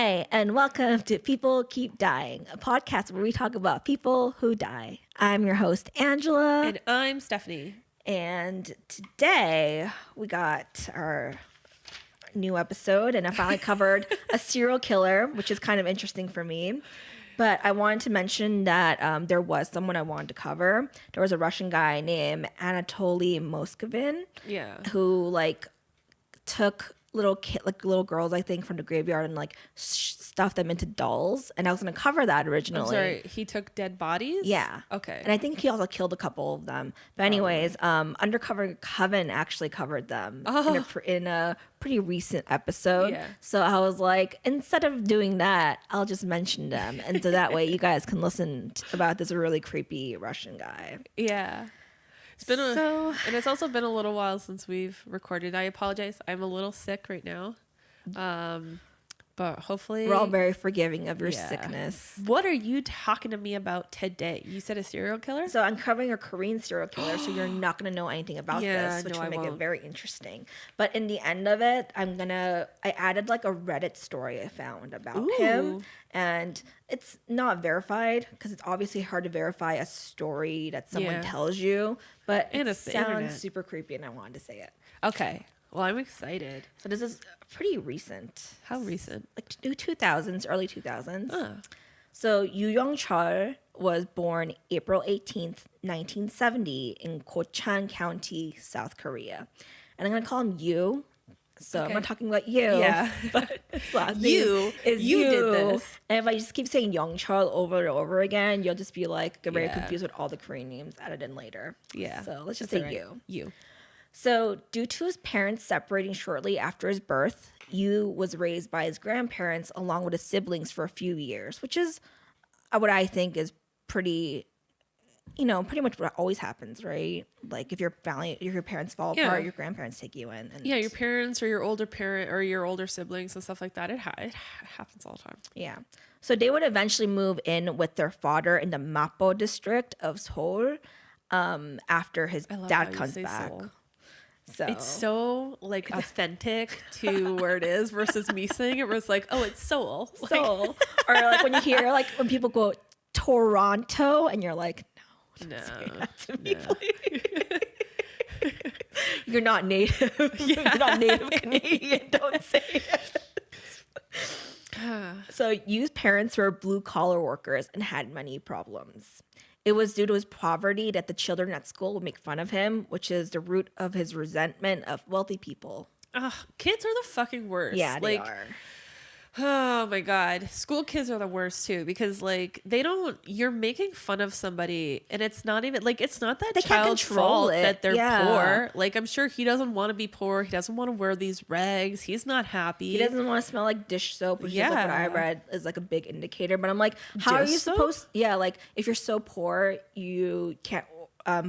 Hi, and welcome to People Keep Dying, a podcast where we talk about people who die. I'm your host, Angela. And I'm Stephanie. And today we got our new episode, and I finally covered a serial killer, which is kind of interesting for me. But I wanted to mention that there was someone I wanted to cover. There was a Russian guy named Anatoly Moskovin, who took little girls, I think, from the graveyard and stuffed them into dolls. And I was going to cover that originally. I'm sorry, he took dead bodies? Yeah. Okay. And I think he also killed a couple of them. But anyways, Undercover Coven actually covered them in a pretty recent episode. Yeah. So I was like, instead of doing that, I'll just mention them. And so that way you guys can listen about this really creepy Russian guy. Yeah. And it's also been a little while since we've recorded. I apologize. I'm a little sick right now. But hopefully we're all very forgiving of your sickness. What are you talking to me about today? You said a serial killer? So I'm covering a Korean serial killer, so you're not going to know anything about this, which will make it very interesting. But in the end of it, I added a Reddit story I found about him. And it's not verified because it's obviously hard to verify a story that someone tells you. But it sounds super creepy and I wanted to say it. Okay. Well, I'm excited. So this is pretty recent. How recent? 2000s, early 2000s. So Yoo Young Chul was born April 18th, 1970 in Gochan County, South Korea. And I'm going to call him Yoo. So I'm not talking about you. Yeah. But his last name is you did this. And if I just keep saying Young Chul over and over again, you'll just be very confused with all the Korean names added in later. Yeah. So let's just say You. You. So due to his parents separating shortly after his birth, Yoo was raised by his grandparents along with his siblings for a few years, which is what I think is pretty much what always happens, right? Like if your parents fall apart, your grandparents take you in. And your parents or your older parent or your older siblings and stuff like that. It happens all the time. Yeah. So they would eventually move in with their father in the Mapo district of Seoul after his dad comes back. Seoul. So it's so authentic to where it is versus me saying it was it's Seoul. Seoul. Or when you hear when people go Toronto and you're like, no. Say that to me, please. You're not native. You're not native Canadian. Don't say it. So Yu's parents were blue collar workers and had money problems. It was due to his poverty that the children at school would make fun of him, which is the root of his resentment of wealthy people. Ugh, kids are the fucking worst. Yeah, they are. Oh my God. School kids are the worst too because you're making fun of somebody and it's not even it's not that child's fault that they're poor. I'm sure he doesn't want to be poor. He doesn't want to wear these rags. He's not happy. He doesn't want to smell like dish soap, which is what I read is a big indicator. But I'm like, how are you supposed if you're so poor, you can't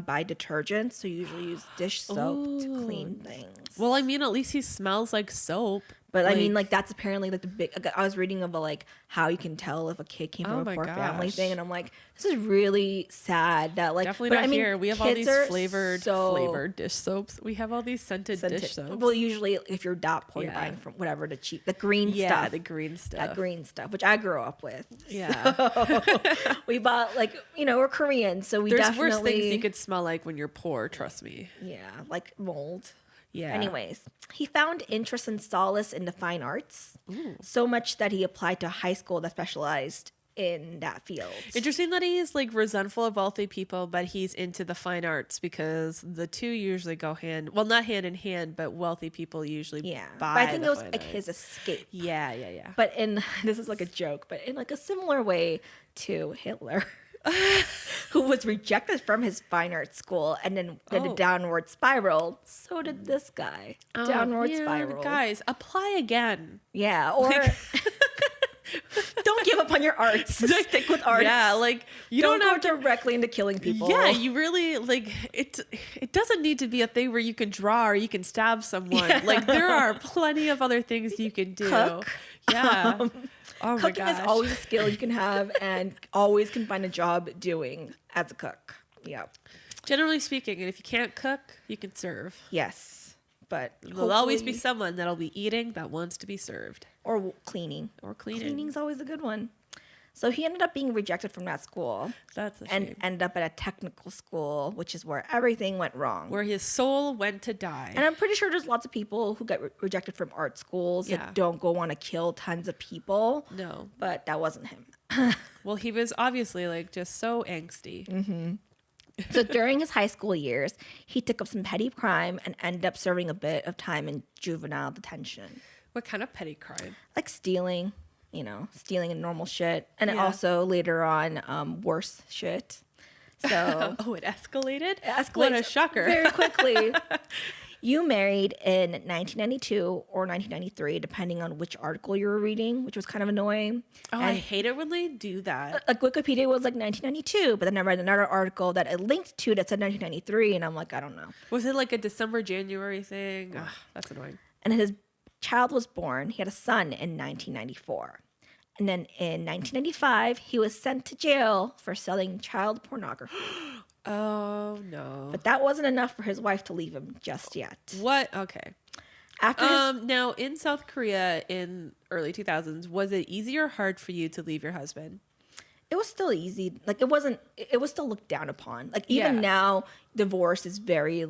buy detergent, so you usually use dish soap to clean things. Well, I mean, at least he smells like soap. But I mean, that's apparently the big. I was reading about how you can tell if a kid came from a poor family thing, and I'm like, this is really sad. That definitely not here. We have all these flavored dish soaps. We have all these scented dish soaps. Well, usually if you're that poor, you're buying from whatever the green stuff. Yeah, the green stuff. That green stuff, which I grew up with. Yeah, so we bought we're Korean, so we There's worse things you could smell like when you're poor. Trust me. Yeah, like mold. Yeah. Anyways, he found interest and solace in the fine arts, so much that he applied to a high school that specialized in that field. Interesting that he's resentful of wealthy people, but he's into the fine arts because the two usually go not hand in hand, but wealthy people usually buy. But I think it was his escape. Yeah. But this is a joke, but in a similar way to Hitler. Who was rejected from his fine arts school and then did a downward spiral. So did this guy. Downward spiral. Guys, apply again. Yeah, or don't give up on your arts. Stick with arts. Yeah, you don't go directly into killing people. Yeah, you really it doesn't need to be a thing where you can draw or you can stab someone. Yeah. There are plenty of other things you can do. Cook. Yeah. Oh my Cooking gosh. is always a skill you can have and always can find a job doing as a cook. Yeah. Generally speaking, and if you can't cook, you can serve. Yes. But there'll always be someone that'll be eating that wants to be served. Or cleaning. Or cleaning. Cleaning's always a good one. So he ended up being rejected from that school. That's a and shame. ended up at a technical school, which is where everything went wrong. Where his soul went to die. And I'm pretty sure there's lots of people who get rejected from art schools that don't go on to kill tons of people. No. But that wasn't him. Well, he was obviously like just so angsty. Mm-hmm. So during his high school years, he took up some petty crime and ended up serving a bit of time in juvenile detention. What kind of petty crime? Like stealing. Stealing and normal shit. And also later on, worse shit. So oh, it escalated? It escalated. What a shocker. Very quickly. You married in 1992 or 1993, depending on which article you were reading, which was kind of annoying. Oh, and I hate it when they do that. Like Wikipedia was like 1992, but then I read another article that it linked to that said 1993, and I'm like, I don't know. Was it like a December, January thing? Ugh, that's annoying. And his child was born. He had a son in 1994. And then in 1995, he was sent to jail for selling child pornography. Oh, no. But that wasn't enough for his wife to leave him just yet. What? Okay. After now, in South Korea in early 2000s, was it easy or hard for you to leave your husband? It was still easy. Like, it was still looked down upon. Like, even now, divorce is very,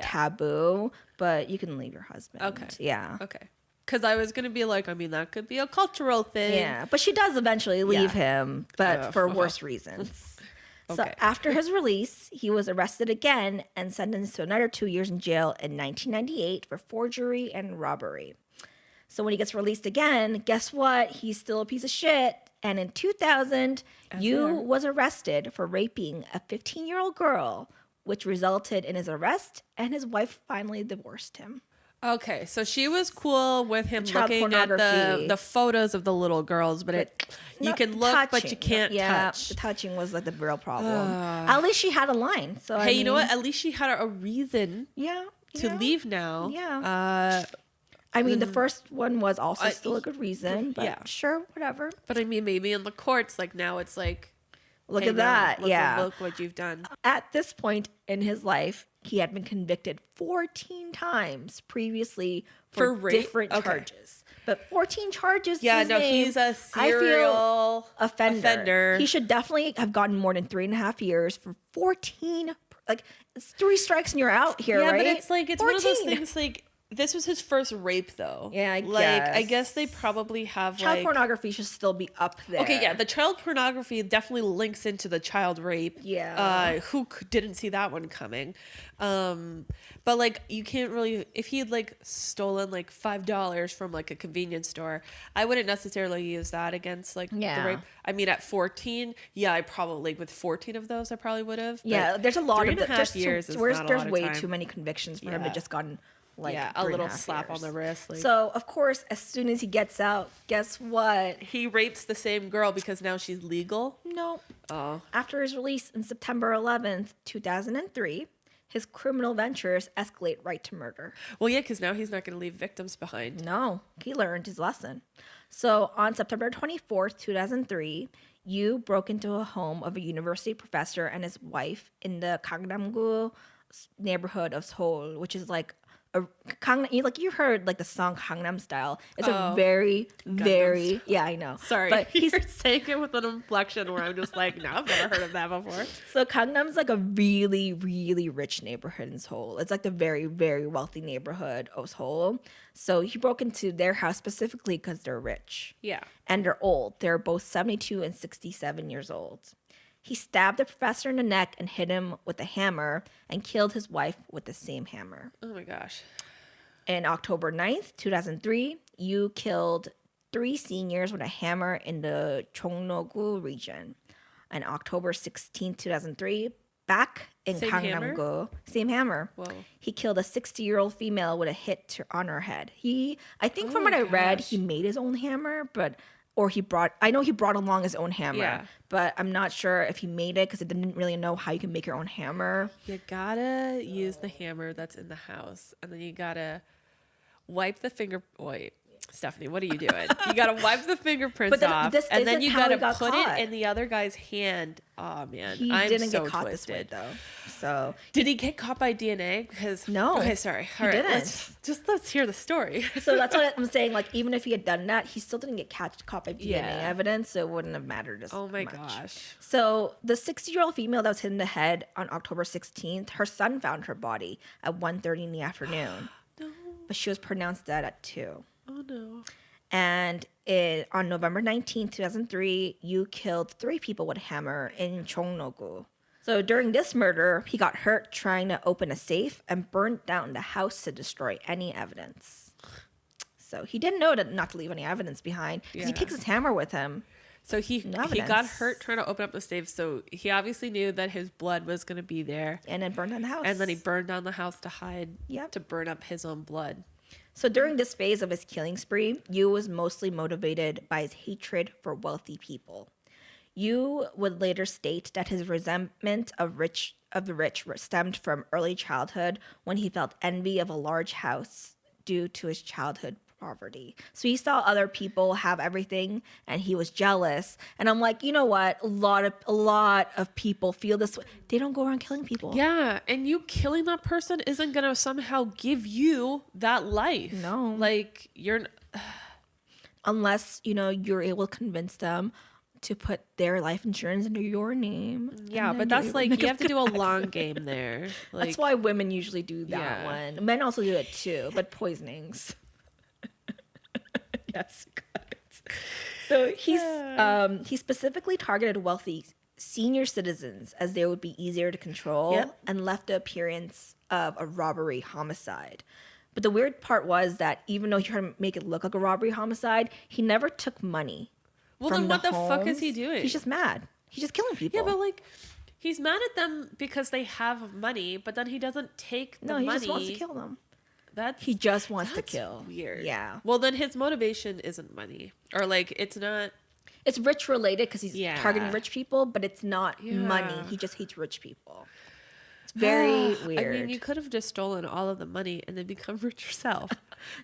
taboo, but you can leave your husband. Okay. Yeah. Okay. Because I was going to be like, I mean, that could be a cultural thing. Yeah, but she does eventually leave him, but for worse reasons. Okay. So after his release, he was arrested again and sentenced to another 2 years in jail in 1998 for forgery and robbery. So when he gets released again, guess what? He's still a piece of shit. And in 2000, Yoo was arrested for raping a 15-year-old girl, which resulted in his arrest, and his wife finally divorced him. Okay, so she was cool with him Child looking at the photos of the little girls, but you can look, touching. but you can't touch. The touching was like the real problem. At least she had a line. So hey, you know what? At least she had a reason to leave now. Yeah. I mean, the first one was also still a good reason, but sure, whatever. But I mean, maybe in the courts, like now it's like, look at that. Look what you've done. At this point in his life, he had been convicted 14 times previously for different charges. But 14 charges. Yeah, no, he's a serial offender. He should definitely have gotten more than 3.5 years for 14. Like, it's 3 strikes and you're out here, right? Yeah, but it's like, it's 14. One of those things like, this was his first rape, though. Yeah, I guess they probably have child pornography should still be up there. Okay, yeah, the child pornography definitely links into the child rape. Yeah. Who didn't see that one coming? But like, you can't really, if he had like stolen like $5 from like a convenience store, I wouldn't necessarily use that against like the rape. I mean, at 14, I probably with 14 of those, I probably would have. Yeah, there's a lot of there's years. There's way too many convictions for him to just gotten. A little slap on the wrist. So, of course, as soon as he gets out, guess what? He rapes the same girl because now she's legal? No. Oh. After his release in September 11th, 2003, his criminal ventures escalate right to murder. Well, yeah, because now he's not going to leave victims behind. No, he learned his lesson. So, on September 24th, 2003, Yoo broke into a home of a university professor and his wife in the Gangnam-gu neighborhood of Seoul, which is like you heard like the song Gangnam Style. It's a very I know. Sorry, but he's saying it with an inflection where I'm just like, no, I've never heard of that before. So Gangnam's like a really, really rich neighborhood in Seoul. It's like the very, very wealthy neighborhood of Seoul. So he broke into their house specifically because they're rich. Yeah. And they're old. They're both 72 and 67 years old. He stabbed the professor in the neck and hit him with a hammer and killed his wife with the same hammer. Oh my gosh. On October 9th, 2003, Yoo killed 3 seniors with a hammer in the Chongno-gu region. On October 16th, 2003, back in Gangnam-gu, same hammer. Whoa. He killed a 60-year-old female with a hit on her head. I think from what I read, he made his own hammer, I know he brought along his own hammer, but I'm not sure if he made it because I didn't really know how you can make your own hammer. You gotta use the hammer that's in the house, and then you gotta wipe the finger. Wait, Stephanie, what are you doing? You gotta wipe the fingerprints off, and then you gotta put it in the other guy's hand. Oh man, he didn't get caught this way though. So did he get caught by DNA? Because no, okay, sorry, all right, didn't. Let's hear the story. So that's what I'm saying. Like even if he had done that, he still didn't get caught by DNA evidence, so it wouldn't have mattered as much. Oh my gosh. So the 60-year-old female that was hit in the head on October 16th, her son found her body at 1:30 in the afternoon. No. But she was pronounced dead at 2. Oh no. And on November 19th, 2003, Yoo killed 3 people with a hammer in Chongno-gu. So during this murder, he got hurt trying to open a safe and burned down the house to destroy any evidence. So he didn't know not to leave any evidence behind because he takes his hammer with him. So he got hurt trying to open up the safe. So he obviously knew that his blood was going to be there. And then burned down the house. And then he burned down the house to hide, to burn up his own blood. So during this phase of his killing spree, Yoo was mostly motivated by his hatred for wealthy people. Yoo would later state that his resentment of the rich stemmed from early childhood when he felt envy of a large house due to his childhood poverty. So he saw other people have everything and he was jealous. And I'm like, you know what? A lot of people feel this way. They don't go around killing people. Yeah, and you killing that person isn't going to somehow give you that life. No. Like you're unless, you're able to convince them to put their life insurance under your name. Yeah, but that's like you have to do a long game there. Like, that's why women usually do that one. Men also do it too, but poisonings. Yes, got it. So he specifically targeted wealthy senior citizens as they would be easier to control and left the appearance of a robbery homicide. But the weird part was that even though he tried to make it look like a robbery homicide, he never took money. Well, then what the fuck is he doing? He's just mad. He's just killing people. Yeah, but like he's mad at them because they have money, but then he doesn't take the money. No, he just wants to kill them. He just wants to kill. Weird. Yeah. Well, then his motivation isn't money, or like it's not. It's rich related because he's targeting rich people, but it's not money. He just hates rich people. It's very weird. I mean, you could have just stolen all of the money and then become rich yourself.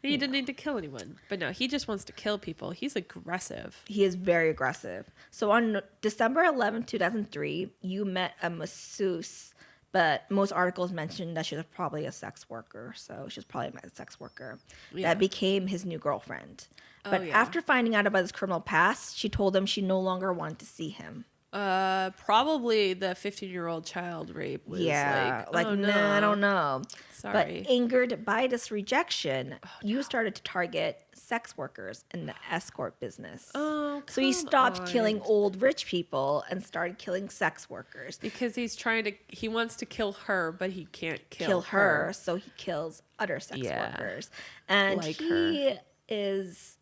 And you didn't need to kill anyone. But no, he just wants to kill people. He's aggressive. He is very aggressive. So on December 11th, 2003, you met a masseuse. But most articles mentioned that she was probably a sex worker. So she was probably a sex worker that became his new girlfriend. But after finding out about his criminal past, she told him she no longer wanted to see him. Probably the 15-year-old child rape was like oh, no, I don't know. Sorry. But angered by this rejection, you started to target sex workers in the escort business. Oh, so he stopped killing old rich people and started killing sex workers. Because he wants to kill her, but he can't kill her. So he kills other sex workers. And he is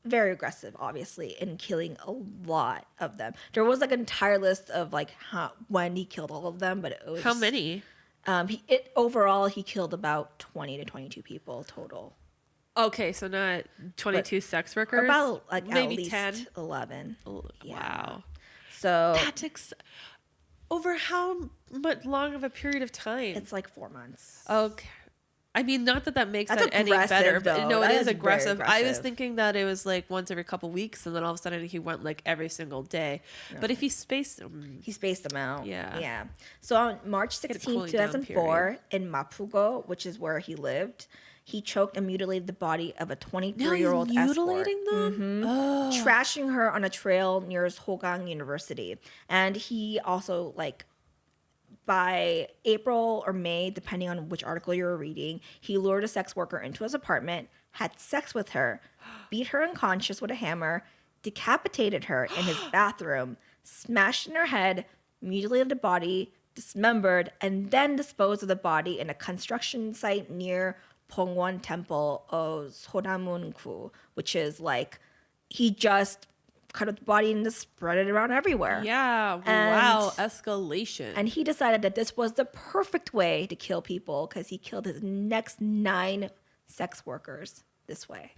very aggressive, obviously, in killing a lot of them. There was like an entire list of like when he killed all of them, but it was how many? Overall, he killed about 20 to 22 people total. Okay, so not 22 sex workers? About like maybe at least 10? 11. Wow. So that's over how much long of a period of time? It's like 4 months. Okay. I mean, not that makes it any better, but no, it is aggressive. I was thinking that it was like once every couple weeks, and then all of a sudden he went like every single day. No. But if he spaced them out. Yeah. So on March 16, 2004, in Mapugo, which is where he lived, he choked and mutilated the body of a 23-year-old escort. Mutilating them? Mm-hmm. Trashing her on a trail near Hogang University. And he also by April or May, depending on which article you were reading, he lured a sex worker into his apartment, had sex with her, beat her unconscious with a hammer, decapitated her in his bathroom, smashed in her head, mutilated the body, dismembered, and then disposed of the body in a construction site near Pongwon Temple of Sodamun-ku, which is like, he just cut up the body and just spread it around everywhere. Yeah, wow, escalation. And he decided that this was the perfect way to kill people because he killed his next 9 sex workers this way.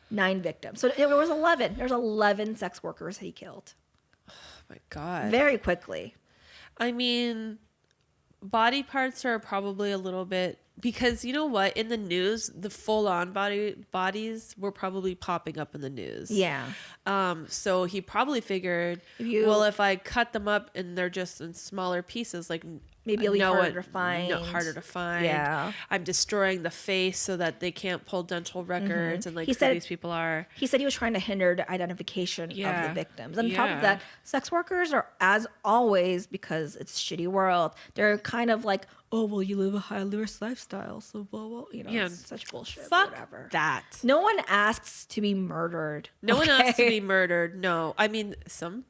9 victims. So there was 11. There's 11 sex workers he killed. Oh my God. Very quickly. I mean, body parts are probably a little bit because you know what? In the news, the full-on bodies were probably popping up in the news. Yeah. So he probably figured, well, if I cut them up and they're just in smaller pieces, like maybe it'll be harder to find. Harder to find. Yeah. I'm destroying the face so that they can't pull dental records and like who these people are. He said he was trying to hinder the identification of the victims. On top of that, sex workers are, as always, because it's a shitty world, they're kind of like, oh, well, you live a high-risk lifestyle, so blah, blah, it's such bullshit. Fuck whatever. that. No one asks to be murdered. No one asks to be murdered. No. I mean, some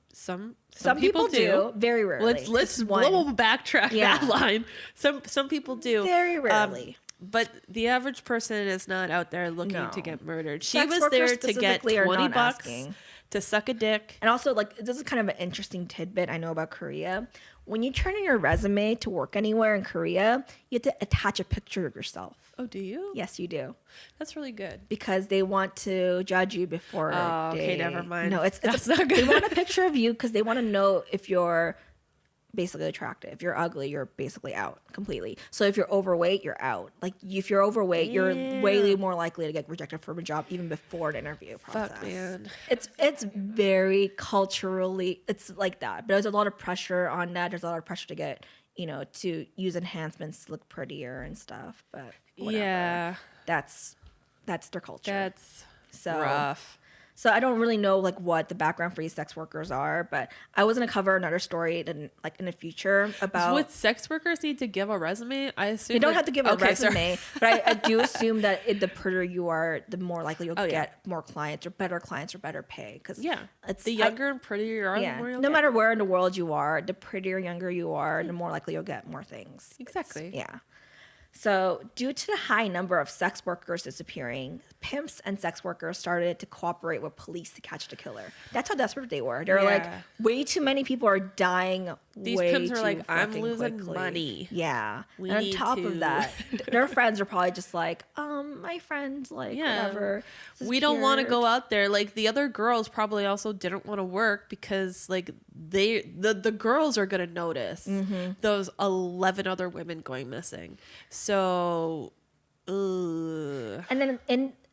people do. Very rarely. We'll backtrack that line. Some people do. Very rarely. But the average person is not out there looking to get murdered. She Sex was there to get $20 $20 to suck a dick. And also, like, this is kind of an interesting tidbit I know about Korea. When you turn in your resume to work anywhere in Korea, you have to attach a picture of yourself. Oh, do you? Yes, you do. That's really good. Because they want to judge you before okay, never mind. No, it's not good. They want a picture of you because they want to know if you're basically attractive. If you're ugly, you're basically out completely. So if you're overweight, you're out. Like, if you're overweight, you're way more likely to get rejected from a job even before the interview process. Fuck, man. It's very culturally, it's like that. But there's a lot of pressure on that. There's a lot of pressure to get, to use enhancements to look prettier and stuff. But whatever. Yeah. That's their culture. That's rough. So I don't really know like what the background for these sex workers are, but I was gonna cover another story in the future about. So would sex workers need to give a resume? I assume they don't have to give a resume, but I do assume that the prettier you are, the more likely you'll get more clients or better pay. Because it's the younger and prettier you are, the more you'll no get. matter where in the world you are, the prettier younger you are, the more likely you'll get more things. Exactly. So, due to the high number of sex workers disappearing, pimps and sex workers started to cooperate with police to catch the killer. That's how desperate they were. They're like, way too many people are dying. These pimps are like, I'm losing money. Yeah. And on top of that, their friends are probably just like, my friends, like, whatever. We don't want to go out there. Like, the other girls probably also didn't want to work because, like, the girls are going to notice those 11 other women going missing. So, and then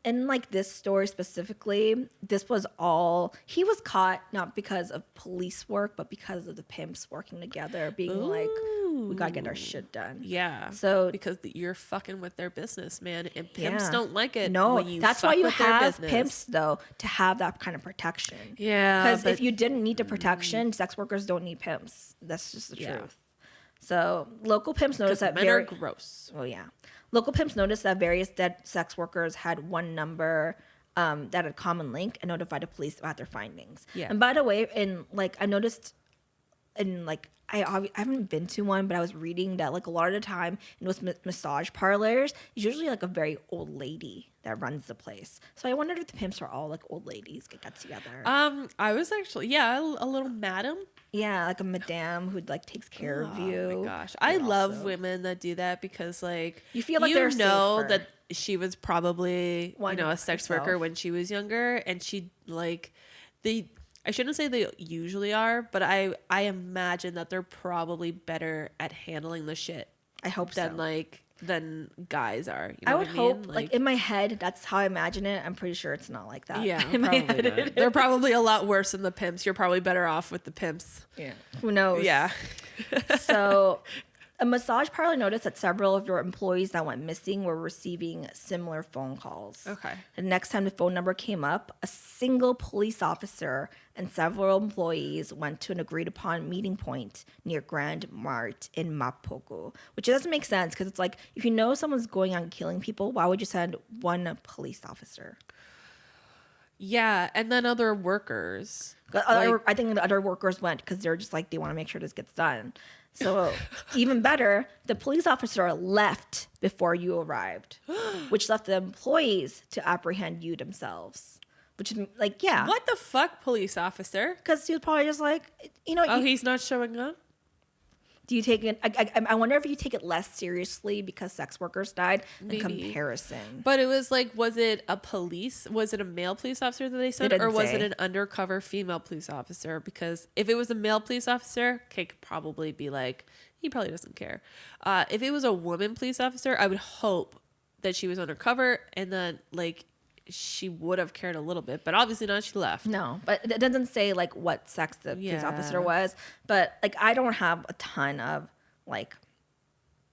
in like this story specifically, this was all, he was caught not because of police work, but because of the pimps working together, being like, we gotta get our shit done. Yeah. So because you're fucking with their business, man, and pimps don't like it. No, when you that's fuck why you with their have business. pimps though, to have that kind of protection. Yeah. Because if you didn't need the protection, sex workers don't need pimps. That's just the truth. So local pimps noticed that men are gross. Oh yeah. Local pimps noticed that various dead sex workers had one number that had a common link and notified the police about their findings. Yeah. And by the way, I noticed I haven't been to one, but I was reading that like a lot of the time in those massage parlors, it's usually like a very old lady that runs the place. So I wondered if the pimps are all like old ladies get together. I was actually a little madam. Yeah, like a madame who like takes care of you. Oh my gosh, I love women that do that because like you feel like they're safer. That she was probably a sex worker when she was younger, and she like I shouldn't say they usually are, but I imagine that they're probably better at handling the shit. I hope than guys are. You know I would hope, mean? like in my head, that's how I imagine it. I'm pretty sure it's not like that. Yeah, probably not. They're probably a lot worse than the pimps. You're probably better off with the pimps. Yeah. Who knows? Yeah. So, a massage parlor noticed that several of your employees that went missing were receiving similar phone calls. Okay. The next time the phone number came up, a single police officer and several employees went to an agreed-upon meeting point near Grand Mart in Mapoku, which doesn't make sense because it's like, if you know someone's going on killing people, why would you send one police officer? Yeah, and then other workers. I think the other workers went because they're just like, they want to make sure this gets done. So even better, the police officer left before you arrived, which left the employees to apprehend you themselves. Which is like, yeah. What the fuck, police officer? Because he was probably just like, he's not showing up? Do you take it? I wonder if you take it less seriously because sex workers died in comparison. But it was like, was it a male police officer that they sent, or was it an undercover female police officer? Because if it was a male police officer, Kay could probably be like, he probably doesn't care. If it was a woman police officer, I would hope that she was undercover and that like she would have cared a little bit, but obviously not. She left. No, but it doesn't say like what sex the police officer was. But like, I don't have a ton of like,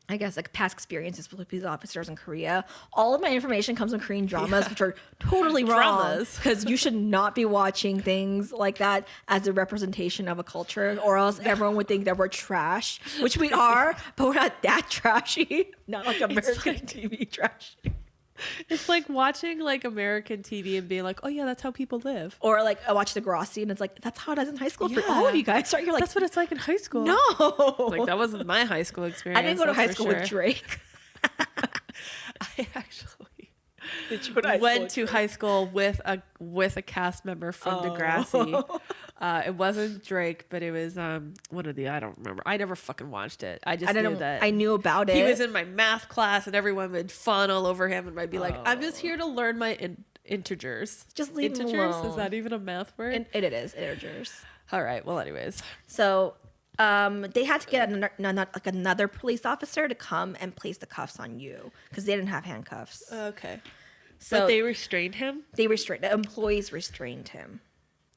I guess like past experiences with police officers in Korea. All of my information comes from Korean dramas, which are totally wrong because you should not be watching things like that as a representation of a culture, or else everyone would think that we're trash, which we are, but we're not that trashy. Not like American TV trashy. It's like watching like American TV and being like, oh yeah, that's how people live. Or like I watch Degrassi and it's like, that's how it is in high school for all of you guys. So you're like, that's what it's like in high school. No, like that wasn't my high school experience. I didn't go to high school with Drake. I actually went to high school with a cast member from Degrassi. It wasn't Drake, but it was one of the, I don't remember. I never fucking watched it. I knew that I knew about it. He was in my math class, and everyone would fawn all over him, and I'd be like, I'm just here to learn my integers. Just leave integers. Him alone. Is that even a math word? It is integers. All right. Well, anyways, so they had to get another police officer to come and place the cuffs on you because they didn't have handcuffs. Okay. So but they restrained him? The employees restrained him.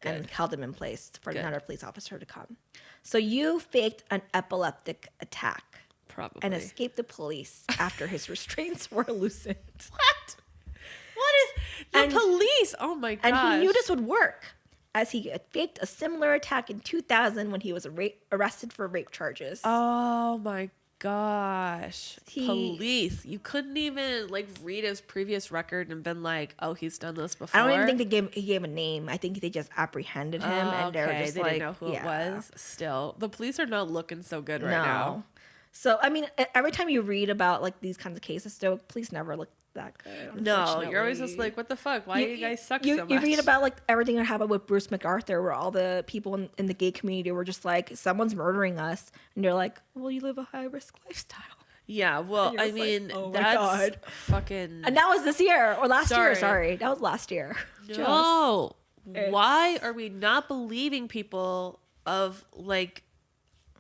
Good. And held him in place for another police officer to come. So you faked an epileptic attack. Probably. And escaped the police after his restraints were loosened. What is the police? Oh my gosh. And he knew this would work, as he faked a similar attack in 2000 when he was arrested for rape charges. Oh my gosh. Police. You couldn't even like read his previous record and been like, oh, he's done this before. I don't even think he gave a name. I think they just apprehended him and they were just they like, didn't know who it was. Still, the police are not looking so good right now. So I mean, every time you read about like these kinds of cases, though, police never look that good. No, you're always just like, what the fuck? Why do you guys suck so much? You read about like everything that happened with Bruce MacArthur, where all the people in the gay community were just like, someone's murdering us, and you're like, well, you live a high risk lifestyle. Yeah, well, I mean, like, oh that's fucking. And that was this year or last year. Sorry, that was last year. No, why are we not believing people of like?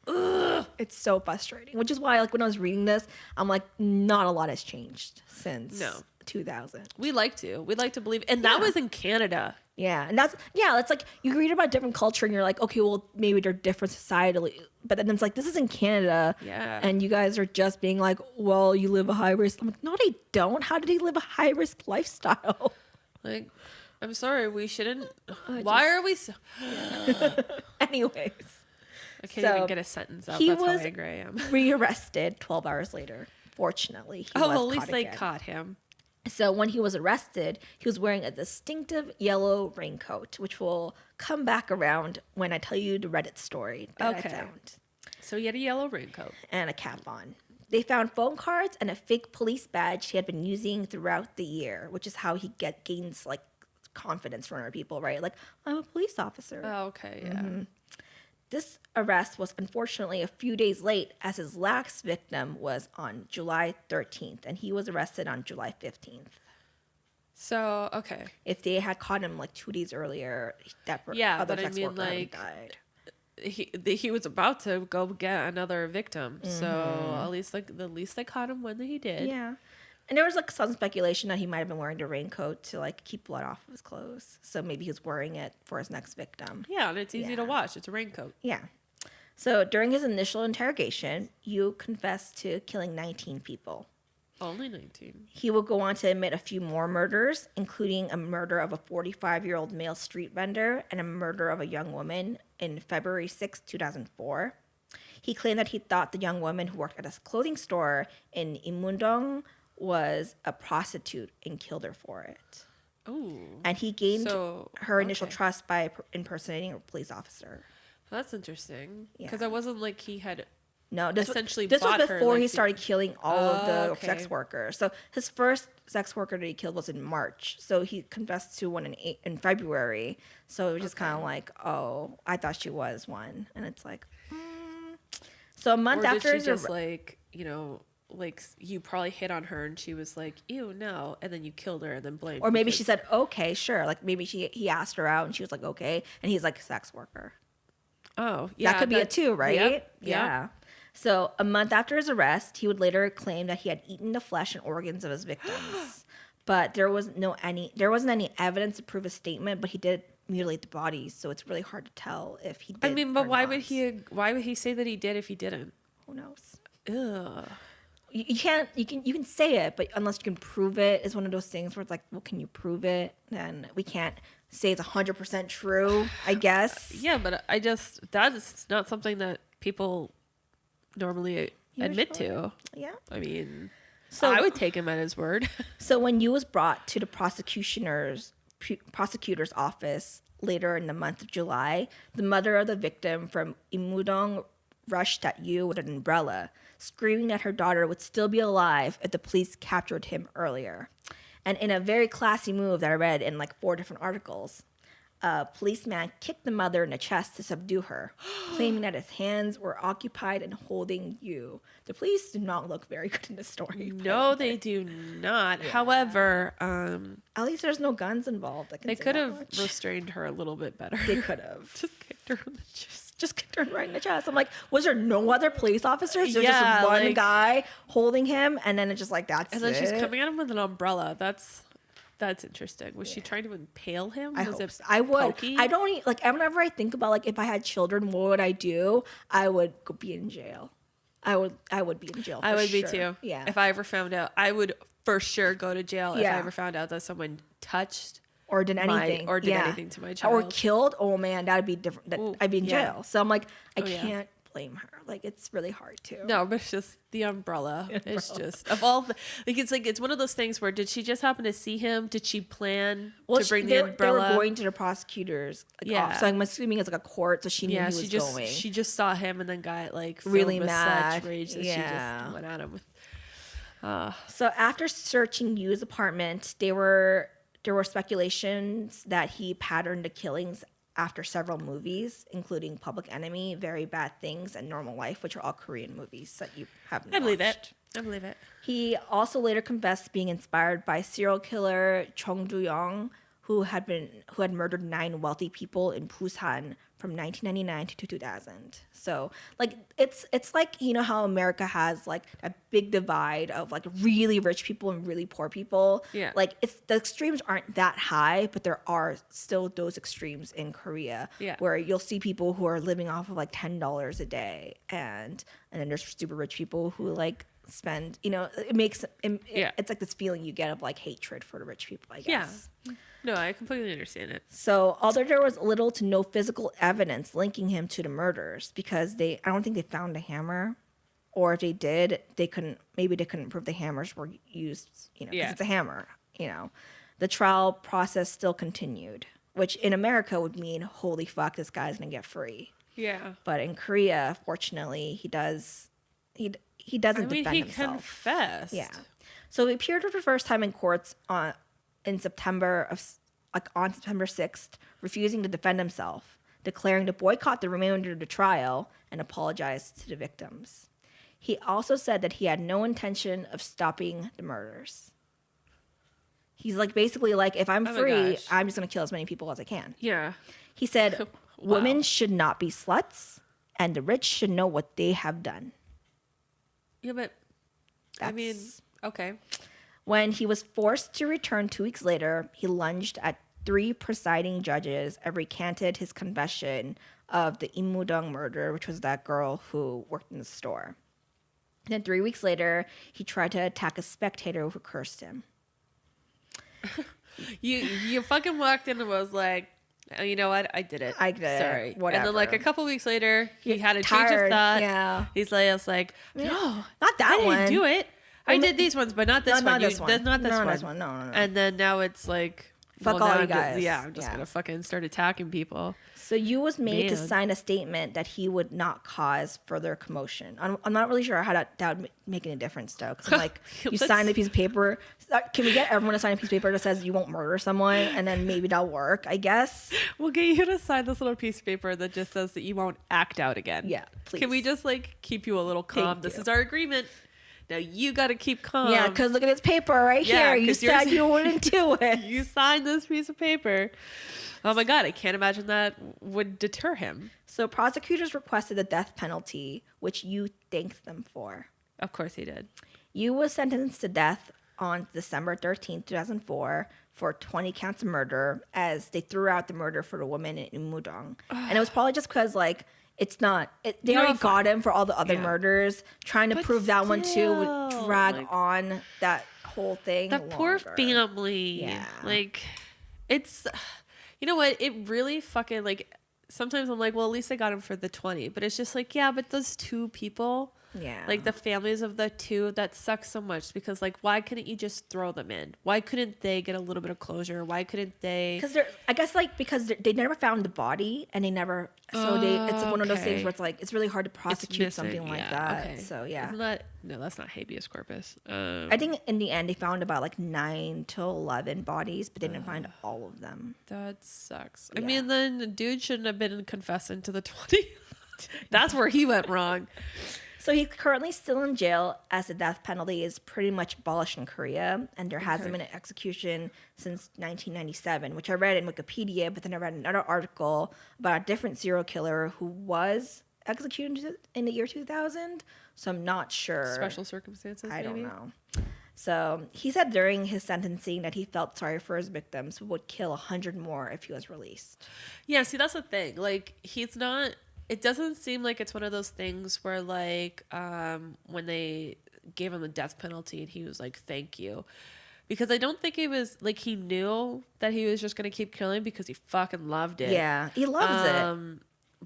Ugh. It's so frustrating, which is why like when I was reading this, I'm like, not a lot has changed since 2000. We like to believe, and that was in Canada. Yeah, and that's like you read about different culture and you're like, okay, well maybe they're different societally, but then it's like this is in Canada, and you guys are just being like, well, you live a high risk. I'm like, no, they don't. How do they live a high risk lifestyle? Like, I'm sorry, we shouldn't. Why are we so? Anyways. I can't even get a sentence out. That's how angry I am. Rearrested 12 hours later. Fortunately, at least they caught him. So when he was arrested, he was wearing a distinctive yellow raincoat, which will come back around when I tell you the Reddit story that I found. So he had a yellow raincoat. And a cap on. They found phone cards and a fake police badge he had been using throughout the year, which is how he gains like confidence from other people, right? Like, I'm a police officer. Oh, okay, yeah. Mm-hmm. This arrest was unfortunately a few days late, as his last victim was on July 13th, and he was arrested on July 15th. So, okay. If they had caught him like 2 days earlier, that other sex worker like, died. He was about to go get another victim, so at least they caught him when he did. Yeah. And there was like some speculation that he might have been wearing the raincoat to like keep blood off of his clothes. So maybe he was wearing it for his next victim. Yeah, and it's easy to wash. It's a raincoat. Yeah. So during his initial interrogation, Yoo confessed to killing 19 people. Only 19. He will go on to admit a few more murders, including a murder of a 45-year-old male street vendor and a murder of a young woman in February 6, 2004. He claimed that he thought the young woman who worked at a clothing store in Imundong was a prostitute and killed her for it. Oh. And he gained her initial trust by impersonating a police officer. That's interesting. Because it wasn't like he had this essentially was bought her, before like he started killing all of the sex workers. So his first sex worker that he killed was in March. So he confessed to one in February. So it was just kind of like, oh, I thought she was one. And it's like, So a month after his just like, like you probably hit on her and she was like, ew, no, and then you killed her and then blamed. Or maybe she said, okay, sure. Like maybe he asked her out and she was like, okay, and he's like a sex worker. Oh, yeah, that could be it too, right? Yep, yeah. So a month after his arrest, he would later claim that he had eaten the flesh and organs of his victims, but there wasn't any evidence to prove his statement. But he did mutilate the bodies, so it's really hard to tell if he did. I mean, but why would he say that he did if he didn't? Who knows? Ugh. You can say it, but unless you can prove it, is one of those things where it's like, well, can you prove it? Then we can't say it's 100% true, I guess. Yeah, but that is not something that people normally admit to. Yeah. I mean, so I would take him at his word. So when Yoo was brought to the prosecutor's office later in the month of July, the mother of the victim from Imudong rushed at Yoo with an umbrella, screaming that her daughter would still be alive if the police captured him earlier. And in a very classy move that I read in like 4 different articles, a policeman kicked the mother in the chest to subdue her, claiming that his hands were occupied in holding Yoo. The police do not look very good in this story. No, they do not. Yeah. However, at least there's no guns involved. They could have restrained her a little bit better. They could have. Just kicked her in the chest. Just kicked her right in the chest. I'm like, was there no other police officers? There's just one guy holding him, and then it's just like, that's it. And then she's coming at him with an umbrella. That's interesting. Was she trying to impale him? I hope so. I would. Pokey? I don't like. Whenever I think about like if I had children, what would I do? I would be in jail. I would be in jail. I would be too. Yeah. If I ever found out, I would for sure go to jail. If I ever found out that someone touched or did anything anything to my child or killed, oh man, that'd be different. I'd be in jail. So I'm like, I can't blame her. Like it's really hard to. No, but it's just the umbrella. It's just of all the it's one of those things where did she just happen to see him? Did she plan to bring the umbrella? They were going to the prosecutors. Like, so I'm assuming it's like a court, so she knew he was going. She just saw him and then got like really mad. Such rage that she just went at him with. So after searching Yoo's apartment, there were speculations that he patterned the killings after several movies, including Public Enemy, Very Bad Things, and Normal Life, which are all Korean movies that you haven't watched. I believe it. He also later confessed being inspired by serial killer Chung Do-young, who had murdered 9 wealthy people in Busan from 1999 to 2000. So like it's like, you know how America has like a big divide of like really rich people and really poor people. Yeah. Like the extremes aren't that high, but there are still those extremes in Korea. Yeah. Where you'll see people who are living off of like $10 a day, and then there's super rich people who like spend, it's like this feeling you get of like hatred for the rich people, I guess. Yeah. No, I completely understand it. So, although there was little to no physical evidence linking him to the murders, because I don't think they found a hammer, or if they did, they couldn't prove the hammers were used, because it's a hammer, The trial process still continued, which in America would mean, holy fuck, this guy's gonna get free. Yeah. But in Korea, fortunately, he doesn't defend himself. He confessed. Yeah. So he appeared for the first time in courts on September 6th, refusing to defend himself, declaring to boycott the remainder of the trial, and apologized to the victims. He also said that he had no intention of stopping the murders. He's like basically like, if I'm free, I'm just going to kill as many people as I can. Yeah. He said, women should not be sluts, and the rich should know what they have done. Yeah, but okay. When he was forced to return 2 weeks later, he lunged at 3 presiding judges and recanted his confession of the Imudong murder, which was that girl who worked in the store. And then 3 weeks later, he tried to attack a spectator who cursed him. You fucking walked in and was like, oh, you know what? I did it. Sorry. Whatever. And then like a couple weeks later, he had a change of thought. Yeah. He's like, no, not that one. I didn't do it. I did these ones, but not this one. Not this one. Not this No, one. this one. No. And then now it's like, Fuck all you guys. I'm just gonna fucking start attacking people. So Yoo was made to sign a statement that he would not cause further commotion. I'm not really sure how that would make any difference, though. Because I'm like, you sign a piece of paper. Can we get everyone to sign a piece of paper that says you won't murder someone, and then maybe that'll work? I guess we'll get you to sign this little piece of paper that just says that you won't act out again. Yeah, please. Can we just like keep you a little calm? This is our agreement. Now you got to keep calm. Yeah, because look at this paper right here. You said you wouldn't do it. You signed this piece of paper. Oh my God, I can't imagine that would deter him. So prosecutors requested the death penalty, which Yoo thanked them for. Of course he did. Yoo was sentenced to death on December 13th, 2004 for 20 counts of murder as they threw out the murder for the woman in Mudong. And it was probably just because, like, it's not... they already got him for all the other murders. Trying to prove that one, too, would drag on that whole thing That poor family. Yeah. Like, it's... You know what? It really fucking, like... Sometimes I'm like, well, at least I got him for the 20. But it's just like, yeah, but those two people... Yeah. Like, the families of the two, that sucks so much. Because, like, why couldn't you just throw them in? Why couldn't they get a little bit of closure? Why couldn't they... Because I guess, like, because they never found the body, and they never... So it's like one of those things where it's like, it's really hard to prosecute something like that. Okay. So, yeah. Isn't that... No, that's not habeas corpus. I think in the end, they found about, like, 9 to 11 bodies, but they didn't find all of them. That sucks. I mean, then the dude shouldn't have been confessing to the 20. That's where he went wrong. So he's currently still in jail as the death penalty is pretty much abolished in Korea, and there hasn't been an execution since 1997, which I read in Wikipedia, but then I read another article about a different serial killer who was executed in the year 2000, so I'm not sure. Special circumstances, I don't know. So he said during his sentencing that he felt sorry for his victims, who would kill 100 more if he was released. Yeah, see, that's the thing. Like, he's not... It doesn't seem like it's one of those things where, like, when they gave him the death penalty and he was like, thank you. Because I don't think he was, like, he knew that he was just going to keep killing because he fucking loved it. Yeah, he loves it.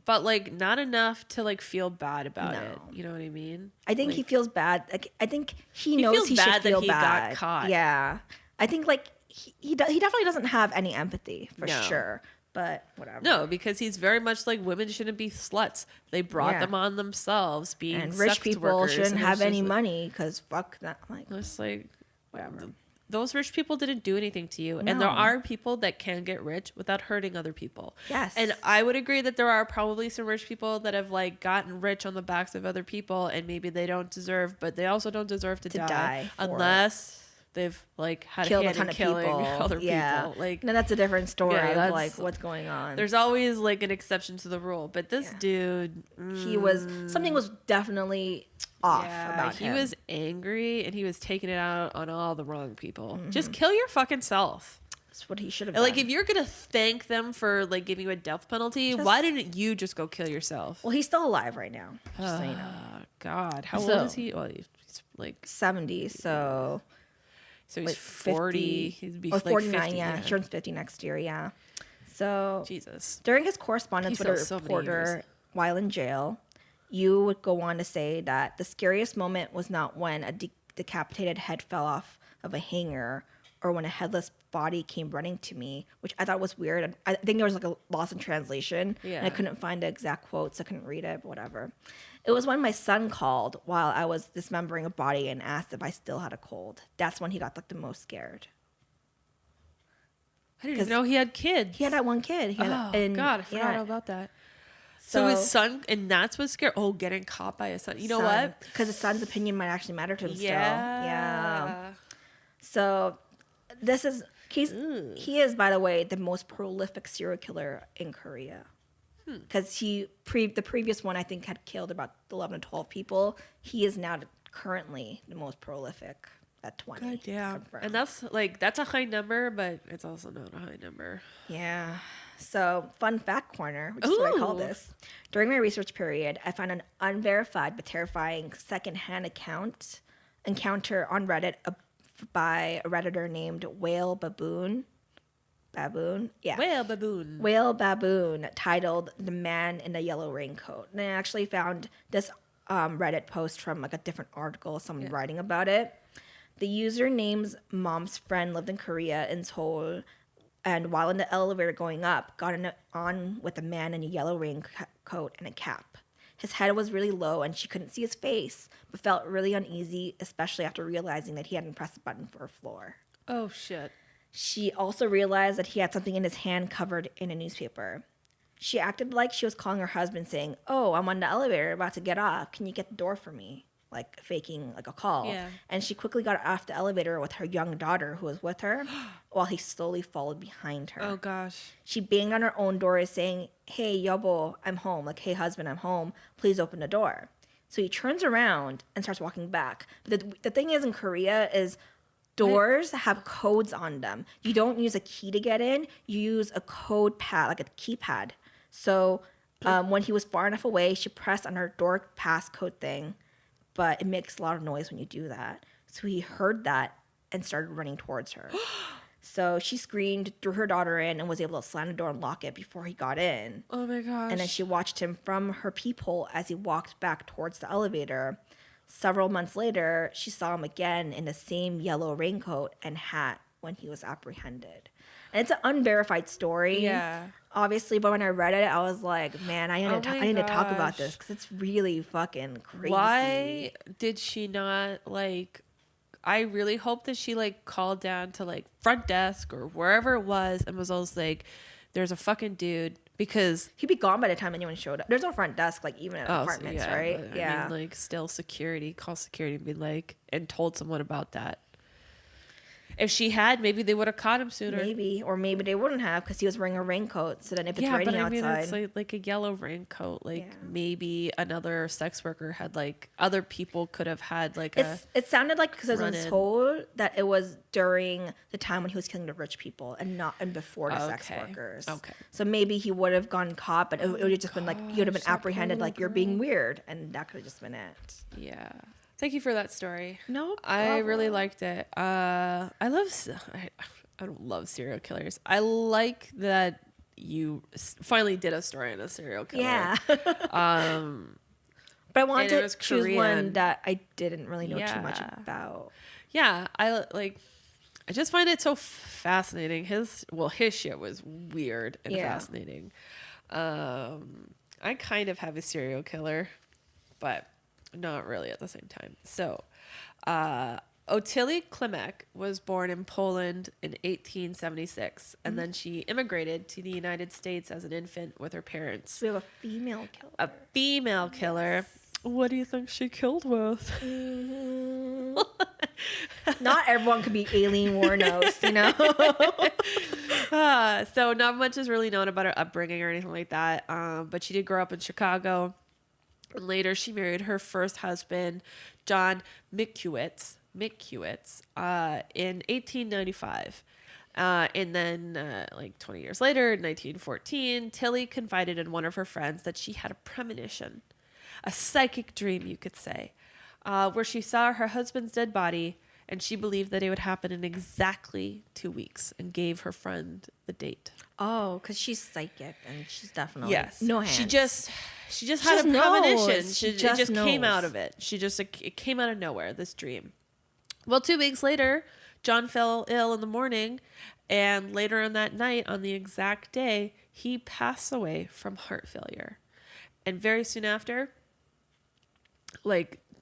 But, like, not enough to, like, feel bad about it. You know what I mean? I think he feels bad. Like, I think he knows he should feel bad. Got caught. Yeah. I think, like, he definitely doesn't have any empathy, for sure. But whatever. No, because he's very much like women shouldn't be sluts. They brought them on themselves being and rich sex people workers, shouldn't have any like, money because fuck that. Like, it's like whatever. Those rich people didn't do anything to you. No. And there are people that can get rich without hurting other people. Yes. And I would agree that there are probably some rich people that have like gotten rich on the backs of other people and maybe they don't deserve, but they also don't deserve to die unless they've like had killed a hand in killing other people. Like, no, that's a different story of like what's going on. There's always like an exception to the rule, but this dude, something was definitely off about him. He was angry and he was taking it out on all the wrong people. Just kill your fucking self. That's what he should have done. Like, if you're gonna thank them for like giving you a death penalty, why didn't you just go kill yourself? Well, he's still alive right now. Just so you know. God, how old is he? Well, he's like 70. So he's like 40. 50, He'd be or like 49. 50, Yeah, he turns 50 next year. Yeah. So Jesus. During his correspondence with a reporter while in jail, Yoo would go on to say that the scariest moment was not when a decapitated head fell off of a hanger or when a headless body came running to me, which I thought was weird. I think there was like a loss in translation. Yeah. And I couldn't find the exact quotes. I couldn't read it, but whatever. It was when my son called while I was dismembering a body and asked if I still had a cold. That's when he got like the most scared. I didn't even know he had kids. He had that one kid. God, I forgot all about that. So his son, and that's what's scary. Oh, getting caught by his son. You know what? Because his son's opinion might actually matter to him still. Yeah. So this is, he is, by the way, the most prolific serial killer in Korea. Because the previous one, I think, had killed about 11 to 12 people. He is now currently the most prolific at 20. God damn. And that's a high number, but it's also not a high number. Yeah. So, fun fact corner, which is what I call this. During my research period, I found an unverified but terrifying secondhand encounter on Reddit by a Redditor named Whale Baboon. Yeah. Whale Baboon, titled "The Man in the Yellow Raincoat." And I actually found this Reddit post from like a different article, someone writing about it. The user name's mom's friend lived in Korea in Seoul and while in the elevator going up, got on with a man in a yellow raincoat and a cap. His head was really low and she couldn't see his face, but felt really uneasy, especially after realizing that he hadn't pressed a button for a floor. Oh, shit. She also realized that he had something in his hand covered in a newspaper. She acted like she was calling her husband saying, "Oh, I'm on the elevator, about to get off. Can you get the door for me?" Like faking like a call. Yeah. And she quickly got off the elevator with her young daughter who was with her while he slowly followed behind her. Oh, gosh. She banged on her own door saying, "Hey, yobo, I'm home." Like, "Hey, husband, I'm home. Please open the door." So he turns around and starts walking back. But the thing is in Korea is doors have codes on them. You don't use a key to get in. You use a code pad, like a keypad. So when he was far enough away, she pressed on her door passcode thing. But it makes a lot of noise when you do that. So he heard that and started running towards her. So she screamed, threw her daughter in, and was able to slam the door and lock it before he got in. Oh, my gosh. And then she watched him from her peephole as he walked back towards the elevator. Several months later, she saw him again in the same yellow raincoat and hat when he was apprehended. And it's an unverified story. Yeah. Obviously, but when I read it, I was like, man, I need to talk about this because it's really fucking crazy. Why did she not, like, I really hope that she, like, called down to, like, front desk or wherever it was and was always like, there's a fucking dude, because he'd be gone by the time anyone showed up. There's no front desk, like, even at apartments, right? I mean, like, still security, call security and be like, and told someone about that. If she had, maybe they would have caught him sooner. Maybe, or maybe they wouldn't have because he was wearing a raincoat. So then if it's raining outside. It's like a yellow raincoat. Like maybe another sex worker had, like, other people could have had like It sounded like because I was told that it was during the time when he was killing the rich people and before the sex workers. Okay. So maybe he would have gotten caught, but it would have just been like, he would have been apprehended like you're being weird. And that could have just been it. Yeah. Thank you for that story. No problem. I really liked it. I don't love serial killers. I like that you finally did a story on a serial killer. Yeah. But I wanted to choose one that I didn't really know too much about. Yeah, I just find it so fascinating. His shit was weird and fascinating. I kind of have a serial killer, but not really at the same time. So, Tillie Klimek was born in Poland in 1876, and then she immigrated to the United States as an infant with her parents. We have a female killer. A female killer. Yes. What do you think she killed with? Mm-hmm. Not everyone could be Aileen Wuornos, you know? So not much is really known about her upbringing or anything like that, but she did grow up in Chicago. Later, she married her first husband, John Mikiewicz, in 1895. And then, 20 years later, in 1914, Tillie confided in one of her friends that she had a premonition, a psychic dream, you could say, where she saw her husband's dead body, and she believed that it would happen in exactly 2 weeks, and gave her friend the date. Oh, because she's psychic, and she's definitely no hands. She just had a premonition. It just knows. Came out of it. It came out of nowhere, this dream. Well, 2 weeks later, John fell ill in the morning, and later on that night, on the exact day, he passed away from heart failure. And very soon after,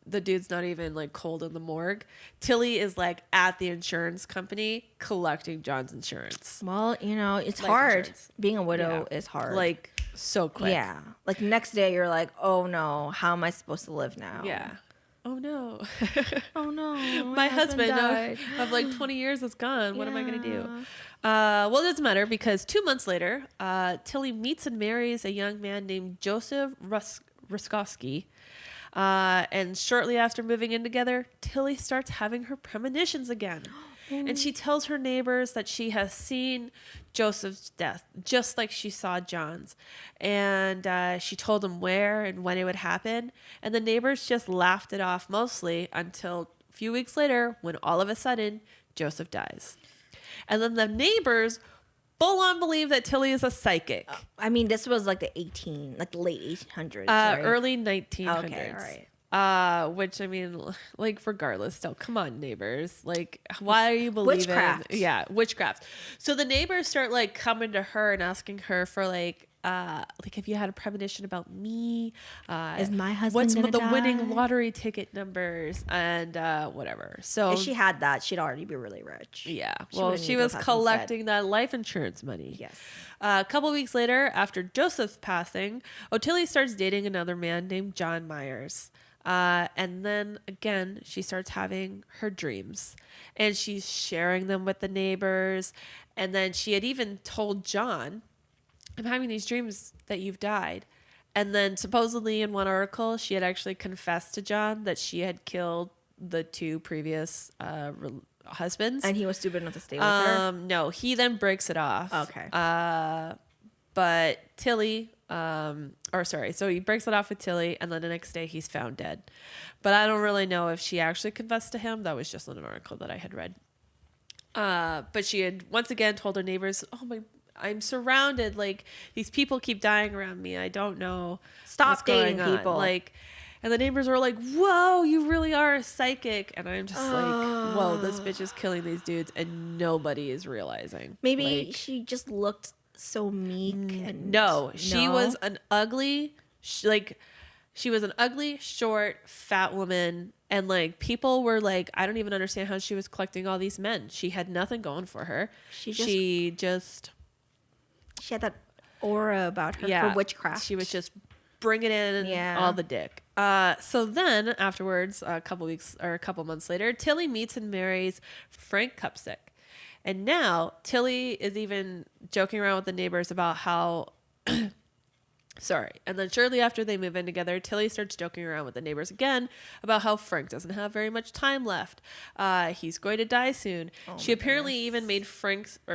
the dude's not even cold in the morgue. Tillie is at the insurance company collecting John's insurance. Well, it's hard. Insurance. Being a widow is hard. So quick. Yeah. Next day you're like, oh no, how am I supposed to live now? Yeah. Oh no. Oh no. My husband of 20 years is gone. What am I going to do? Well, it doesn't matter because 2 months later, Tillie meets and marries a young man named Joseph Ruskowski. And shortly after moving in together, Tillie starts having her premonitions again. And she tells her neighbors that she has seen Joseph's death, just like she saw John's. And she told them where and when it would happen. And the neighbors just laughed it off mostly until a few weeks later when all of a sudden Joseph dies. And then the neighbors full on believe that Tillie is a psychic. I mean, this was the late 1800s. Right? Early 1900s. Okay, all right. Which I mean, like, regardless, still, come on, neighbors. Like, why are you believing? Witchcraft. Yeah, witchcraft. So the neighbors start like coming to her and asking her for like, have you had a premonition about me? Is my husband what's gonna the die? winning lottery ticket numbers and whatever. So if she had that, she'd already be really rich. yeah, she She was collecting that life insurance money. Yes. A couple weeks later, after Joseph's passing, Tillie starts dating another man named John Myers. And then again, she starts having her dreams and she's sharing them with the neighbors. And then she had even told John, I'm having these dreams that you've died. And then supposedly in one article, she had actually confessed to John that she had killed the two previous husbands. And he was stupid enough to stay with her? No, he then breaks it off. Okay. But Tillie, so he breaks it off with Tillie, and then the next day he's found dead. But I don't really know if she actually confessed to him. That was just in an article that I had read. But she had once again told her neighbors, I'm surrounded. Like, these people keep dying around me. I don't know. Stop dating people. Like, and the neighbors were like, whoa, you really are a psychic. And I'm just like, whoa, this bitch is killing these dudes and nobody is realizing. Maybe she just looked so meek. And no, she was an ugly, she was an ugly, short, fat woman. And like, people were like, I don't even understand how she was collecting all these men. She had nothing going for her. She had that aura about her for witchcraft. She was just bringing in all the dick. So then afterwards, a couple months later, Tillie meets and marries Frank Kupsik. And now Tillie is even joking around with the neighbors about how and then shortly after they move in together, Tillie starts joking around with the neighbors again about how Frank doesn't have very much time left. He's going to die soon. She apparently even made